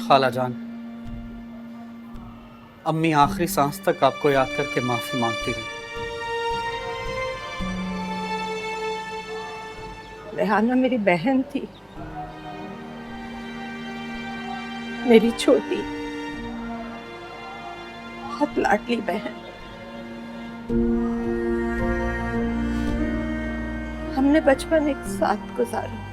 खाला जान, अम्मी आखिरी सांस तक आपको याद करके माफी मांगती रही। रेहाना मेरी बहन थी, मेरी छोटी बहुत लाडली बहन। हमने बचपन एक साथ गुजारा।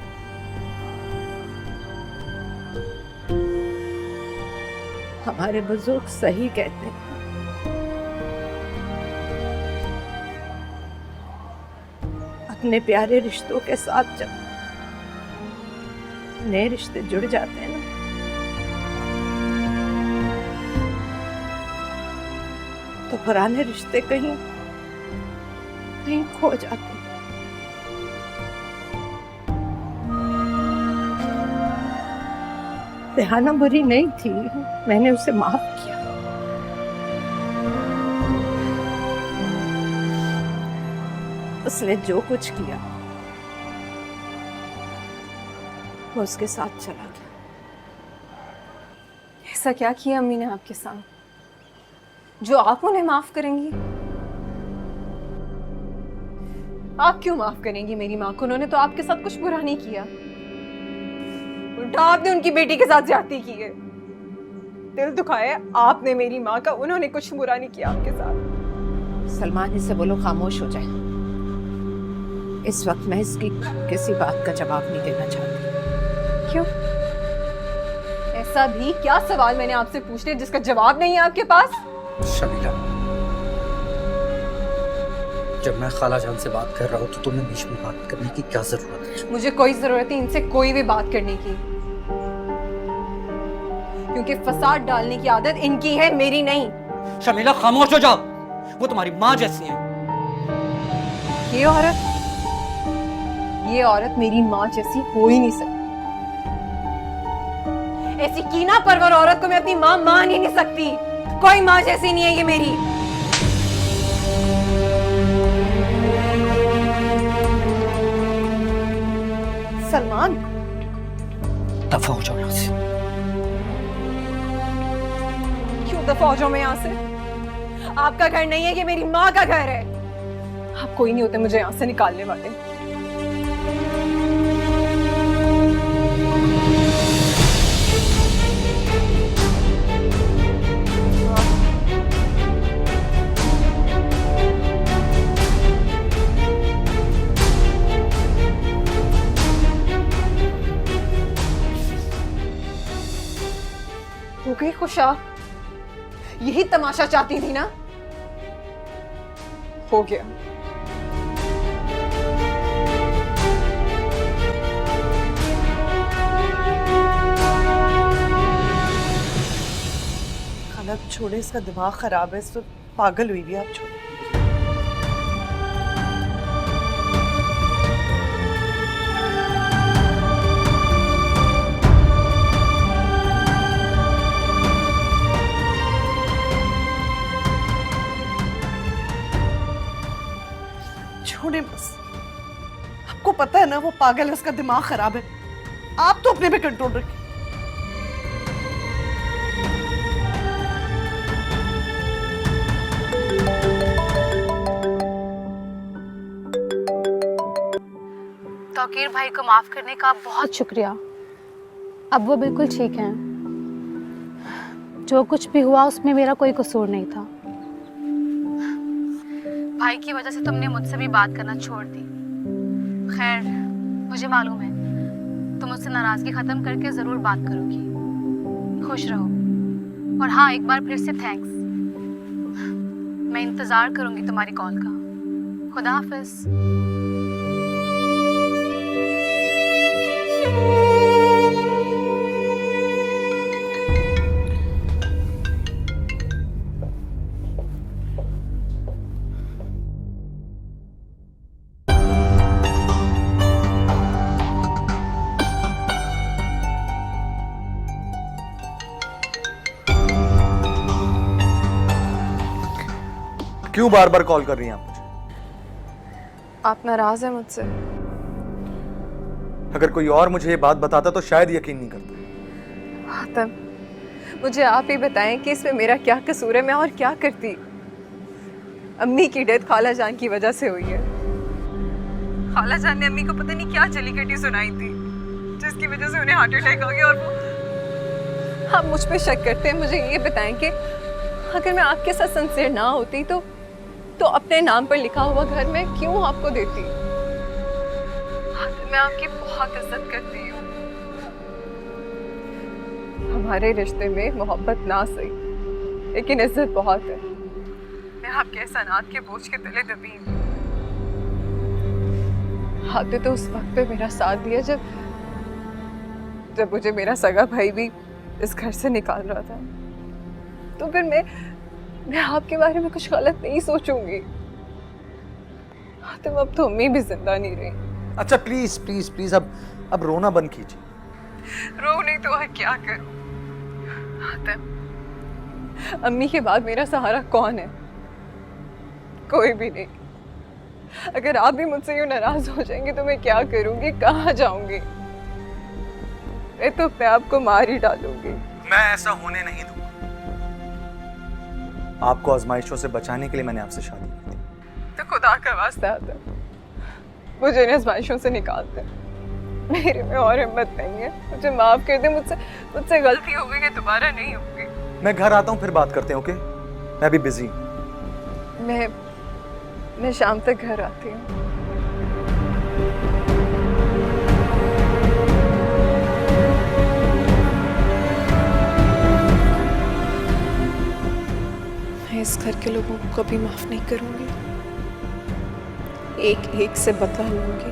हमारे बुजुर्ग सही कहते हैं, अपने प्यारे रिश्तों के साथ जब नए रिश्ते जुड़ जाते हैं ना, तो पुराने रिश्ते कहीं कहीं खो जाते हैं। रेहाना बुरी नहीं थी, मैंने उसे माफ किया। उसने जो कुछ किया वो उसके साथ चला गया। ऐसा क्या किया अम्मी ने आपके साथ जो आप उन्हें माफ करेंगी? आप क्यों माफ करेंगी मेरी माँ को? उन्होंने तो आपके साथ कुछ बुरा नहीं किया, उल्टा आपने उनकी बेटी के साथ ज्यादती की है। दिल दुखाया आपने मेरी माँ का, उन्होंने कुछ बुरा नहीं किया आपके साथ। सलमान, इससे बोलो खामोश हो जाए। इस वक्त मैं इसकी किसी बात का जवाब नहीं देना चाहती। क्यों? ऐसा भी क्या सवाल मैंने आपसे पूछ लिया जिसका जवाब नहीं है आपके पास? शमीला, जब मैं खाला जान से बात कर रहा हूँ तो तुम्हें बीच में बात करने की क्या जरूरत है? मुझे कोई जरूरत नहीं इनसे कोई भी बात करने की, क्योंकि फसाद डालने की आदत इनकी है, मेरी नहीं। शमीला खामोश हो जाओ, वो तुम्हारी माँ जैसी है। ये औरत मेरी माँ जैसी हो ही नहीं सकती। ऐसी कीना परवर औरत को मैं अपनी माँ मान ही नहीं सकती। कोई माँ जैसी नहीं है ये मेरी। सलमान, दफा हो जाओ यहाँ से। क्यों दफा हो जाऊं मैं यहाँ से? आपका घर नहीं है, ये मेरी माँ का घर है। आप कोई नहीं होते मुझे यहाँ से निकालने वाले। हो गई खुश आप? यही तमाशा चाहती थी ना? हो गया। खाला छोड़े, इसका दिमाग खराब है, इस वक्त पागल हुई भी। आप छोड़े। छोड़े बस। आपको पता है ना वो पागल है, उसका दिमाग खराब है। आप तो अपने पे कंट्रोल रखिए। तौकीर भाई को माफ करने का बहुत शुक्रिया। अब वो बिल्कुल ठीक हैं। जो कुछ भी हुआ उसमें मेरा कोई कसूर नहीं था। भाई की वजह से तुमने मुझसे भी बात करना छोड़ दी। खैर, मुझे मालूम है तुम मुझसे नाराजगी खत्म करके जरूर बात करोगी। खुश रहो। और हाँ, एक बार फिर से थैंक्स। मैं इंतजार करूंगी तुम्हारी कॉल का। खुदा हाफिज। क्यों बार बार कॉल कर रही हैं आप मुझे? आप नाराज हैं मुझसे? अगर कोई और मुझे ये बात बताता तो शायद यकीन नहीं करता। आतम, मुझे आप ही बताएं कि इसमें मेरा क्या कसूर है, मैं और क्या करती। अम्मी की डेथ खाला जान की वजह से हुई है। खाला जान ने अम्मी को पता नहीं क्या जलीकटी सुनाई थी जिसकी वजह से उन्हें हार्ट अटैक आ गया। और वो आप मुझ पे शक करते हैं। मुझे ये बताएं कि अगर मैं आपके साथ सिंसियर ना होती तो अपने नाम पर लिखा हुआ घर मैं क्यों आपको देती? मैं आपकी बहुत इज्जत करती हूँ। हमारे रिश्ते में मोहब्बत ना सही लेकिन इज्जत बहुत है। मैं आपके एहसानात के बोझ के तले दबी हूँ। आपने तो उस वक्त पे मेरा साथ दिया जब मुझे मेरा सगा भाई भी इस घर से निकाल रहा था। तो फिर मैं आपके बारे में कुछ गलत नहीं सोचूंगी। तुम अब तो अम्मी भी जिंदा नहीं रही। अच्छा प्लीज प्लीज प्लीज अब रोना बंद कीजिए। रो नहीं तो और क्या करूं? अम्मी के बाद मेरा सहारा कौन है? कोई भी नहीं। अगर आप भी मुझसे यूं नाराज हो जाएंगे तो मैं क्या करूंगी, कहाँ जाऊंगी? मैं तो अपने आप को मार ही डालूंगी। मैं ऐसा होने नहीं दूंगा। आपको आजमाइशों से बचाने के लिए मैंने आपसे शादी की थी। तो खुदा का वास्ता आता मुझे इन आजमाइशों से निकाल दे। मेरे में और हिम्मत नहीं है। मुझे माफ कर दे। मुझसे गलती हो गई है, दोबारा नहीं होगी। मैं घर आता हूँ फिर बात करते हैं, ओके? मैं अभी बिजी हूँ। मैं शाम तक घर आती हूँ। मैं इस घर के लोगों को कभी माफ नहीं करूंगी। एक एक से बदला लूंगी।